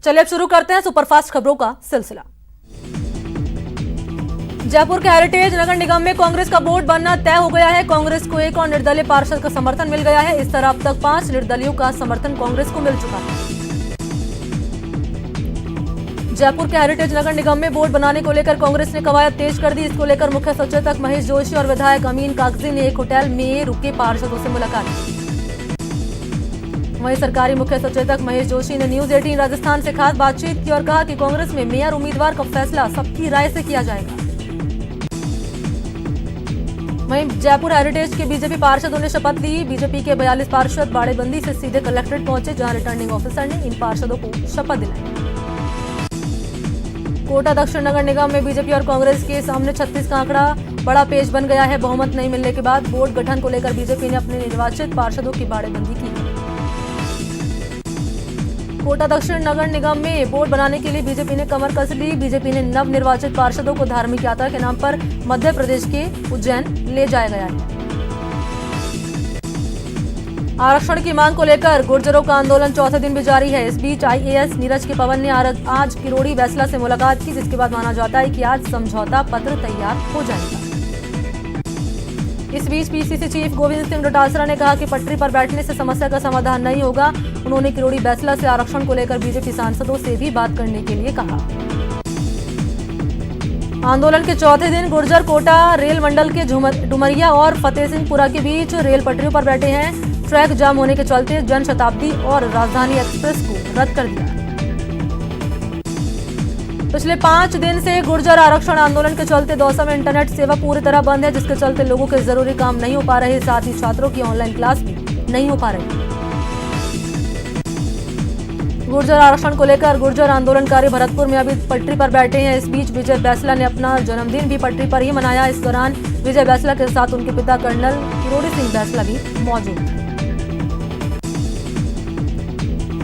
चलिए अब शुरू करते हैं सुपरफास्ट खबरों का सिलसिला। जयपुर के हेरिटेज नगर निगम में कांग्रेस का बोर्ड बनना तय हो गया है। कांग्रेस को एक और निर्दलीय पार्षद का समर्थन मिल गया है। इस तरह अब तक 5 निर्दलीयों का समर्थन कांग्रेस को मिल चुका है। जयपुर के हेरिटेज नगर निगम में बोर्ड बनाने को लेकर कांग्रेस ने कवायद तेज कर दी। इसको लेकर मुख्य सचेतक महेश जोशी और विधायक अमीन कागजी ने एक होटल में रुके पार्षदों से मुलाकात की। वहीं सरकारी मुख्य सचेतक महेश जोशी ने न्यूज 18 राजस्थान से खास बातचीत की और कहा कि कांग्रेस में मेयर उम्मीदवार का फैसला सबकी राय से किया जाएगा। वहीं जयपुर हेरिटेज के बीजेपी पार्षदों ने शपथ ली। बीजेपी के 42 पार्षद बाड़ेबंदी से सीधे कलेक्ट्रेट पहुंचे, जहां रिटर्निंग ऑफिसर ने इन पार्षदों को शपथ दिलाई। कोटा दक्षिण नगर निगम में बीजेपी और कांग्रेस के सामने 36 का आंकड़ा बड़ा पेच बन गया है। बहुमत नहीं मिलने के बाद बोर्ड गठन को लेकर बीजेपी ने अपने निर्वाचित पार्षदों की बाड़ेबंदी की है। कोटा दक्षिण नगर निगम में बोर्ड बनाने के लिए बीजेपी ने कमर कस ली। बीजेपी ने नव निर्वाचित पार्षदों को धार्मिक यात्रा के नाम पर मध्य प्रदेश के उज्जैन ले जाया गया है। आरक्षण की मांग को लेकर गुर्जरों का आंदोलन चौथे दिन भी जारी है। इस बीच आईएएस नीरज के पवन ने आज किरोड़ी बैसला से मुलाकात की, जिसके बाद माना जाता है कि आज समझौता पत्र तैयार हो जाएगा। इस बीच पीसीसी चीफ गोविंद सिंह डोटासरा ने कहा कि पटरी पर बैठने से समस्या का समाधान नहीं होगा। उन्होंने किरोड़ी बैसला से आरक्षण को लेकर बीजेपी सांसदों से भी बात करने के लिए कहा। आंदोलन के चौथे दिन गुर्जर कोटा रेल मंडल के डुमरिया और फतेहसिंहपुरा के बीच रेल पटरियों पर बैठे हैं। ट्रैक जाम होने के चलते जनशताब्दी और राजधानी एक्सप्रेस को रद्द कर दिया। पिछले 5 दिन से गुर्जर आरक्षण आंदोलन के चलते दौसा में इंटरनेट सेवा पूरी तरह बंद है, जिसके चलते लोगों के जरूरी काम नहीं हो पा रहे। साथ ही छात्रों की ऑनलाइन क्लास भी नहीं हो पा रही। गुर्जर आरक्षण को लेकर गुर्जर आंदोलनकारी भरतपुर में अभी पटरी पर बैठे हैं। इस बीच विजय बैसला ने अपना जन्मदिन भी पटरी पर ही मनाया। इस दौरान विजय बैसला के साथ उनके पिता कर्नल किरोड़ी सिंह बैसला भी मौजूद थे।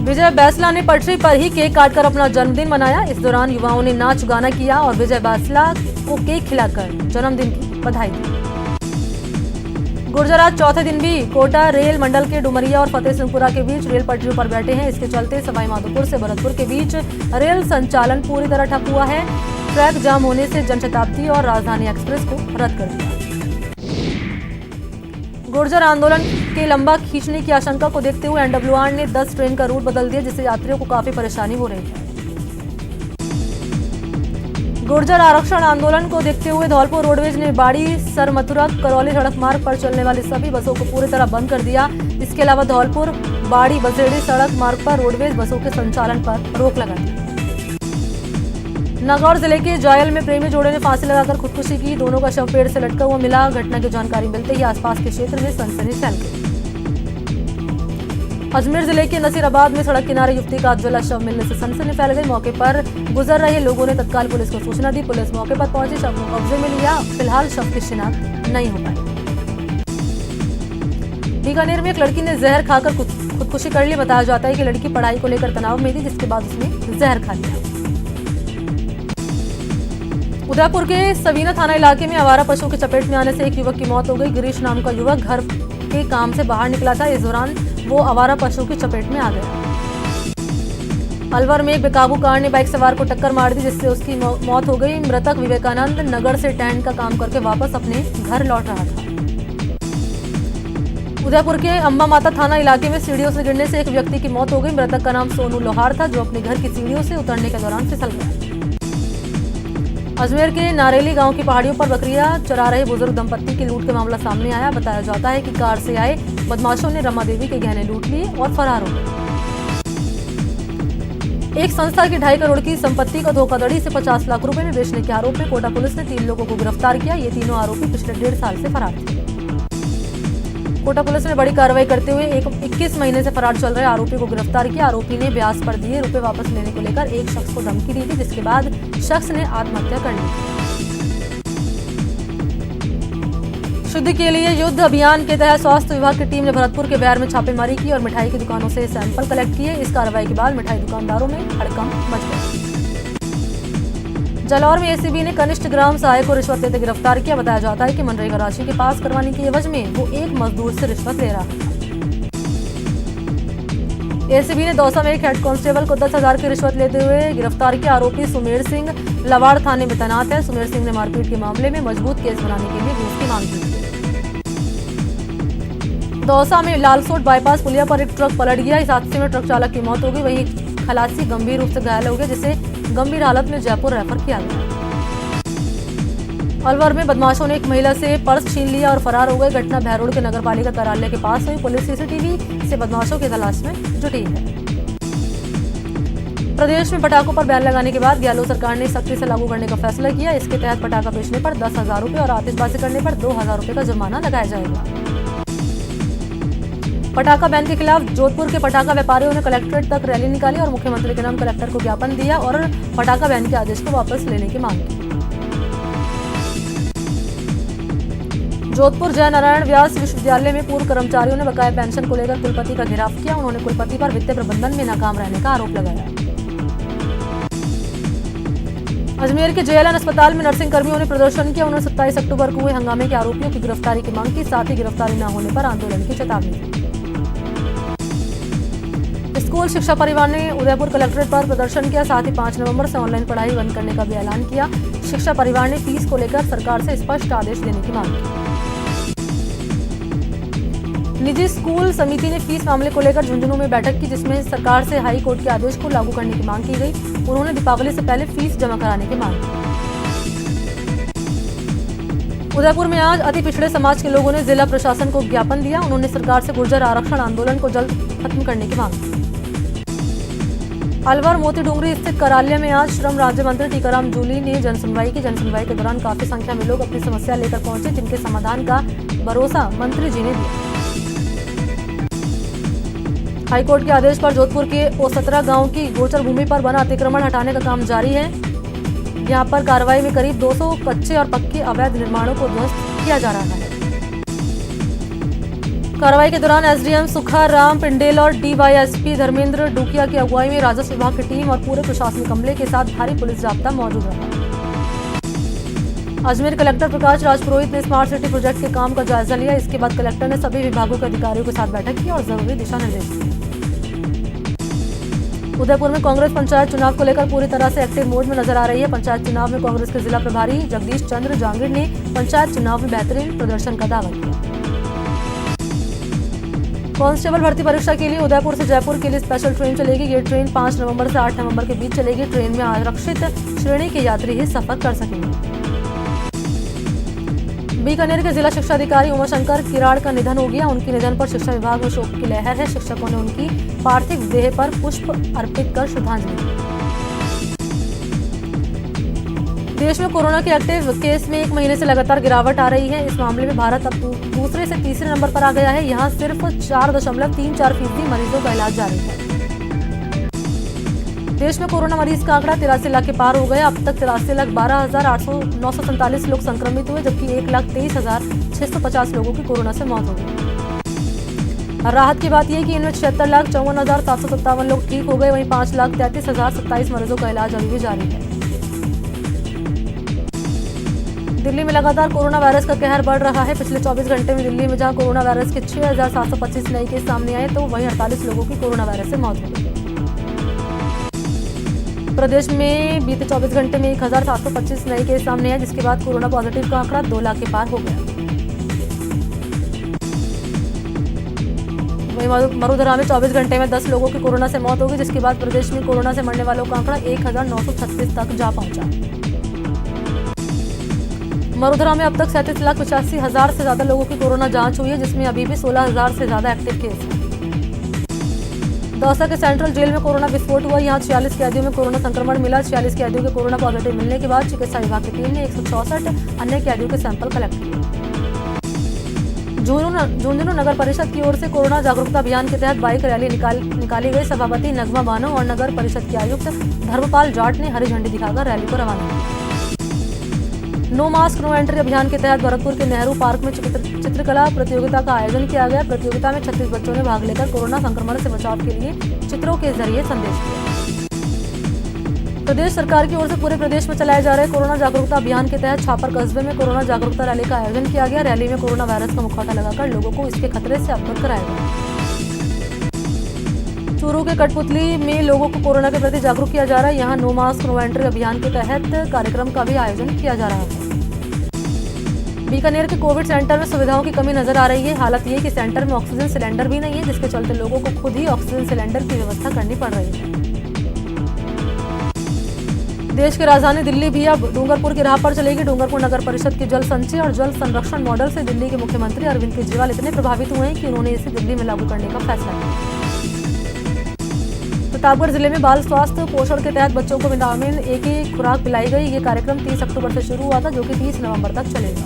विजय बैसला ने पटरी पर ही केक काटकर अपना जन्मदिन मनाया। इस दौरान युवाओं ने नाच गाना किया और विजय बैसला को केक खिलाकर जन्मदिन की बधाई दी। गुर्जर आज चौथे दिन भी कोटा रेल मंडल के डुमरिया और फतेहसिंहपुरा के बीच रेल पटरियों पर बैठे हैं। इसके चलते सवाईमाधोपुर से भरतपुर के बीच रेल संचालन पूरी तरह ठप हुआ है। ट्रैक जाम होने से जनशताब्दी और राजधानी एक्सप्रेस को रद्द कर दिया। गुर्जर आंदोलन के लंबा खींचने की आशंका को देखते हुए एनडब्ल्यूआर ने 10 ट्रेन का रूट बदल दिया, जिससे यात्रियों को काफी परेशानी हो रही है। गुर्जर आरक्षण आंदोलन को देखते हुए धौलपुर रोडवेज ने बाड़ी सरमथुरा करौली सड़क मार्ग पर चलने वाली सभी बसों को पूरी तरह बंद कर दिया। इसके अलावा धौलपुर बाड़ी बसेड़ी सड़क मार्ग पर रोडवेज बसों के संचालन पर रोक लगा दी। नागौर जिले के जायल में प्रेमी जोड़े ने फांसी लगाकर खुदकुशी की। दोनों का शव पेड़ से लटका हुआ मिला। घटना की जानकारी मिलते ही आसपास के क्षेत्र में सनसनी फैल गई। अजमेर जिले के नसीराबाद में सड़क किनारे युवती का ज्वला शव मिलने से सनसनी फैल गई। मौके पर गुजर रहे लोगों ने तत्काल पुलिस को सूचना दी। पुलिस मौके पर पहुंची, शव को कब्जे में लिया। फिलहाल शव की शिनाख्त नहीं हो पाई। बीकानेर में एक लड़की ने जहर खाकर खुदकुशी कर ली। बताया जाता है कि लड़की पढ़ाई को लेकर तनाव में थी, जिसके बाद उसने जहर खा लिया। उदयपुर के सवीना थाना इलाके में आवारा पशुओं की चपेट में आने से एक युवक की मौत हो गई। गिरीश नाम का युवक घर के काम से बाहर निकला था। इस दौरान वो आवारा पशुओं की चपेट में आ गया। अलवर में एक बेकाबू कार ने बाइक सवार को टक्कर मार दी, जिससे उसकी मौत हो गई। मृतक विवेकानंद नगर से टेंट का काम करके वापस अपने घर लौट रहा था। उदयपुर के अंबा माता थाना इलाके में सीढ़ियों से गिरने से एक व्यक्ति की मौत हो गई। मृतक का नाम सोनू लोहार था, जो अपने घर की सीढ़ियों से उतरने के दौरान फिसल गया। अजमेर के नारेली गांव की पहाड़ियों पर बकरियां चरा रहे बुजुर्ग दंपत्ति की लूट का मामला सामने आया। बताया जाता है कि कार से आए बदमाशों ने रमा देवी के गहने लूट लिए और फरार हो गए। एक संस्था की 2.5 करोड़ की संपत्ति को धोखाधड़ी से 50 लाख रुपए में बेचने के आरोप में कोटा पुलिस ने 3 लोगों को गिरफ्तार किया। ये तीनों आरोपी पिछले 1.5 साल से फरार थे। कोटा पुलिस ने बड़ी कार्रवाई करते हुए 21 महीने से फरार चल रहे आरोपी को गिरफ्तार किया। आरोपी ने ब्याज पर दिए रुपए वापस लेने को लेकर एक शख्स को धमकी दी थी, जिसके बाद शख्स ने आत्महत्या कर ली। शुद्धि के लिए युद्ध अभियान के तहत स्वास्थ्य विभाग की टीम ने भरतपुर के बैर में छापेमारी की और मिठाई की दुकानों से सैंपल कलेक्ट किए। इस कार्रवाई के बाद मिठाई दुकानदारों में हड़कंप मच गया। जालौर में एसीबी ने कनिष्ठ ग्राम सहायक को रिश्वत लेते गिरफ्तार किया। बताया जाता है कि मनरेगा राशि के पास करवाने की एवज में वो एक मजदूर से रिश्वत ले रहा था। एसीबी ने दौसा में एक हेड कांस्टेबल को 10,000 की रिश्वत लेते हुए गिरफ्तार किया। आरोपी सुमेर सिंह लवाड़ थाने में तैनात है। सुमेर सिंह ने मारपीट के मामले में मजबूत केस बनाने के लिए घूस की मांग की थी। दौसा में लालसोट बाईपास पुलिया पर एक ट्रक पलट गया। इस हादसे में ट्रक चालक की मौत हो गई, वहीं एक खलासी गंभीर रूप से घायल हो गया, जिसे गंभीर हालत में जयपुर रेफर किया गया। अलवर में बदमाशों ने एक महिला से पर्स छीन लिया और फरार हो गए। घटना भैरोड के नगर पालिका कार्यालय के पास हुई। पुलिस सीसीटीवी से बदमाशों की तलाश में जुटी है। प्रदेश में पटाखों पर बैन लगाने के बाद गहलोत सरकार ने सख्ती से लागू करने का फैसला किया। इसके तहत पटाखा बेचने पर 10,000 रुपये और आतिशबाजी करने पर 2,000 रुपये का जुर्माना लगाया जाएगा। पटाखा बैन के खिलाफ जोधपुर के पटाखा व्यापारियों ने कलेक्ट्रेट तक रैली निकाली और मुख्यमंत्री के नाम कलेक्टर को ज्ञापन दिया और पटाखा बैन के आदेश को वापस लेने की मांग की। जोधपुर जय नारायण व्यास विश्वविद्यालय में पूर्व कर्मचारियों ने बकाया पेंशन को लेकर कुलपति का घेराव किया। उन्होंने कुलपति पर वित्तीय प्रबंधन में नाकाम रहने का आरोप लगाया। अजमेर के जेएलएन अस्पताल में नर्सिंग कर्मियों ने प्रदर्शन किया। उन्होंने 27 अक्टूबर को हुए हंगामे के आरोपियों की गिरफ्तारी की मांग की, साथ ही गिरफ्तारी न होने पर आंदोलन की चेतावनी दी। स्कूल शिक्षा परिवार ने उदयपुर कलेक्ट्रेट पर प्रदर्शन किया, साथ ही 5 नवंबर से ऑनलाइन पढ़ाई बंद करने का भी ऐलान किया। शिक्षा परिवार ने फीस को लेकर सरकार से स्पष्ट आदेश देने की मांग की। निजी स्कूल समिति ने फीस मामले को लेकर झुंझुनू में बैठक की, जिसमें सरकार से हाई कोर्ट के आदेश को लागू करने की मांग की गई। उन्होंने दीपावली से पहले फीस जमा कराने की मांग की। उदयपुर में आज अति पिछड़े समाज के लोगों ने जिला प्रशासन को ज्ञापन दिया। उन्होंने सरकार से गुर्जर आरक्षण आंदोलन को जल्द खत्म करने की मांग की। अलवर मोती डूंगरी स्थित कार्यालय में आज श्रम राज्य मंत्री टीकाराम जूली ने जनसुनवाई की। जनसुनवाई के दौरान काफी संख्या में लोग अपनी समस्या लेकर पहुंचे, जिनके समाधान का भरोसा मंत्री जी ने दिया। हाईकोर्ट के आदेश पर जोधपुर के ओसतरा गांव की गोचर भूमि पर बना अतिक्रमण हटाने का काम जारी है। यहां पर कार्रवाई में करीब 200 कच्चे और पक्के अवैध निर्माणों को ध्वस्त किया जा रहा है। कार्रवाई के दौरान एसडीएम सुखाराम पिंडेल और डीवाईएसपी धर्मेंद्र डुकिया की अगुवाई में राजस्व विभाग की टीम और पूरे प्रशासनिक अमले के साथ भारी पुलिस जाब्ता मौजूद रहा। अजमेर कलेक्टर प्रकाश राजपुरोहित ने स्मार्ट सिटी प्रोजेक्ट के काम का जायजा लिया। इसके बाद कलेक्टर ने सभी विभागों के अधिकारियों के साथ बैठक की और जरूरी दिशा निर्देश दिए। उदयपुर में कांग्रेस पंचायत चुनाव को लेकर पूरी तरह से एक्टिव मोड में नजर आ रही है। पंचायत चुनाव में कांग्रेस के जिला प्रभारी जगदीश चंद्र जांगिड़ ने पंचायत चुनाव में बेहतरीन प्रदर्शन का दावा किया। कांस्टेबल भर्ती परीक्षा के लिए उदयपुर से जयपुर के लिए स्पेशल ट्रेन चलेगी। ये ट्रेन 5 नवंबर से 8 नवंबर के बीच चलेगी। ट्रेन में आरक्षित श्रेणी के यात्री ही सफर कर सकेंगे। बीकानेर के जिला शिक्षा अधिकारी उमाशंकर किराड़ का निधन हो गया। उनके निधन पर शिक्षा विभाग में शोक की लहर है। शिक्षकों ने उनकी पार्थिव देह पर पुष्प अर्पित कर श्रद्धांजलि दी। देश में कोरोना के एक्टिव केस में 1 महीने से लगातार गिरावट आ रही है। इस मामले में भारत अब दूसरे से तीसरे नंबर पर आ गया है। यहाँ सिर्फ 4.34% मरीजों का इलाज जारी है। देश में कोरोना मरीज का आंकड़ा 83 लाख के पार हो गया। अब तक 83,12,947 लोग संक्रमित हुए, जबकि 1,23,650 लोगों की कोरोना से मौत हो गई। राहत की बात यह कि इनमें 76,54,757 लोग ठीक हो गए, वहीं 5,33,027 मरीजों का इलाज अभी भी जारी है। दिल्ली में लगातार कोरोना वायरस का कहर बढ़ रहा है। पिछले 24 घंटे में दिल्ली में जहां कोरोना वायरस के 6,725 नए केस सामने आए, तो वहीं 48 लोगों की कोरोना वायरस से मौत हो गई। प्रदेश में बीते 24 घंटे में 1,725 नए केस सामने आए, जिसके बाद कोरोना पॉजिटिव का आंकड़ा 2 लाख के पार हो गया। वहीं मरुधरा में 24 घंटे में 10 लोगों की कोरोना से मौत हो गई, जिसके बाद प्रदेश में कोरोना से मरने वालों का आंकड़ा 1,936 तक जा पहुंचा। मरुधरा में अब तक 37,85,000 से ज्यादा लोगों की कोरोना जांच हुई है, जिसमें अभी भी 16,000 से ज्यादा एक्टिव केस हैं। दौसा के सेंट्रल जेल में कोरोना विस्फोट हुआ। यहाँ 46 कैदियों में कोरोना संक्रमण मिला। 46 कैदियों के कोरोना पॉजिटिव मिलने के बाद चिकित्सा विभाग की टीम ने 164 अन्य कैदियों के सैंपल कलेक्ट किए। झुंझुनू नगर परिषद की ओर से कोरोना जागरूकता अभियान के तहत बाइक रैली निकाली गई। सभापति नगमा बानो और नगर परिषद के आयुक्त धर्मपाल जाट ने हरी झंडी दिखाकर रैली को रवाना किया। नो मास्क नो एंट्री अभियान के तहत भरतपुर के नेहरू पार्क में चित्रकला प्रतियोगिता का आयोजन किया गया। प्रतियोगिता में 36 बच्चों ने भाग लेकर कोरोना संक्रमण से बचाव के लिए चित्रों के जरिए संदेश दिया। प्रदेश सरकार की ओर से पूरे प्रदेश में चलाए जा रहे कोरोना जागरूकता अभियान के तहत छापर कस्बे में कोरोना जागरूकता रैली का आयोजन किया गया। रैली में कोरोना वायरस का मुखौटा लगाकर लोगों को इसके खतरे से अवगत कराया गया। चूरू के कठपुतली में लोगों को कोरोना के प्रति जागरूक किया जा रहा है। यहाँ नो मास्क नो एंट्री अभियान के तहत कार्यक्रम का भी आयोजन किया जा रहा है। बीकानेर के कोविड सेंटर में सुविधाओं की कमी नजर आ रही है। हालत ये कि सेंटर में ऑक्सीजन सिलेंडर भी नहीं है, जिसके चलते लोगों को खुद ही ऑक्सीजन सिलेंडर की व्यवस्था करनी पड़ रही है। देश की राजधानी दिल्ली भी अब डूंगरपुर की राह पर चलेगी। डूंगरपुर नगर परिषद के जल संचय और जल संरक्षण मॉडल से दिल्ली के मुख्यमंत्री अरविंद केजरीवाल इतने प्रभावित हुए हैं कि उन्होंने इसे दिल्ली में लागू करने का फैसला किया। प्रतापगढ़ जिले में बाल स्वास्थ्य पोषण के तहत बच्चों को विटामिन ए की खुराक पिलाई गई। ये कार्यक्रम 30 अक्टूबर से शुरू हुआ था, जो कि 30 नवंबर तक चलेगा।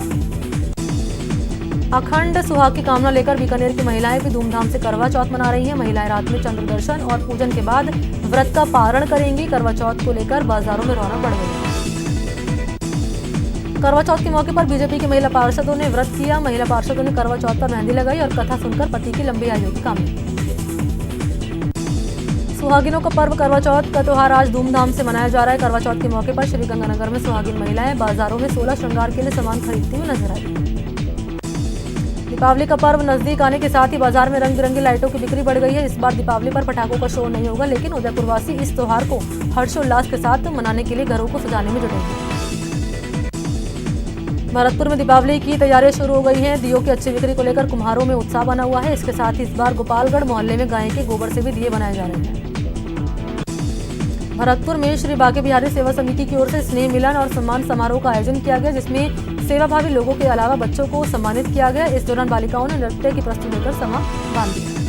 अखंड सुहाग की कामना लेकर बीकानेर की महिलाएं भी धूमधाम से करवा चौथ मना रही हैं। महिलाएं रात में चंद्र दर्शन और पूजन के बाद व्रत का पारण करेंगी। करवा चौथ को लेकर बाजारों में रौनक बढ़ गई। करवा चौथ के मौके पर बीजेपी की महिला पार्षदों ने व्रत किया। महिला पार्षदों ने करवा चौथ पर मेहंदी लगाई और कथा सुनकर पति की लंबी आयु की कामना की। सुहागिनों का पर्व करवा चौथ का त्योहार आज धूमधाम से मनाया जा रहा है। करवा चौथ के मौके पर श्रीगंगानगर में सुहागिन महिलाएं बाजारों में 16 श्रृंगार के लिए सामान खरीदती हुई नजर आई। दीपावली का पर्व नजदीक आने के साथ ही बाजार में रंग बिरंगी लाइटों की बिक्री बढ़ गई है। इस बार दीपावली पर पटाखों का शो नहीं होगा, लेकिन उदयपुरवासी इस त्योहार को हर्षोल्लास के साथ मनाने के लिए घरों को सजाने में जुटे हैं। भरतपुर में दीपावली की तैयारियां शुरू हो गई हैं। दियों की अच्छी बिक्री को लेकर कुम्हारों में उत्साह बना हुआ है। इसके साथ ही इस बार गोपालगढ़ मोहल्ले में गाय के गोबर से भी दिए बनाए जा रहे हैं। भरतपुर में श्री बांके बिहारी सेवा समिति की ओर से स्नेह मिलन और सम्मान समारोह का आयोजन किया गया, जिसमें सेवाभावी लोगों के अलावा बच्चों को सम्मानित किया गया। इस दौरान बालिकाओं ने नृत्य की प्रस्तुति देकर समा बांध दिया।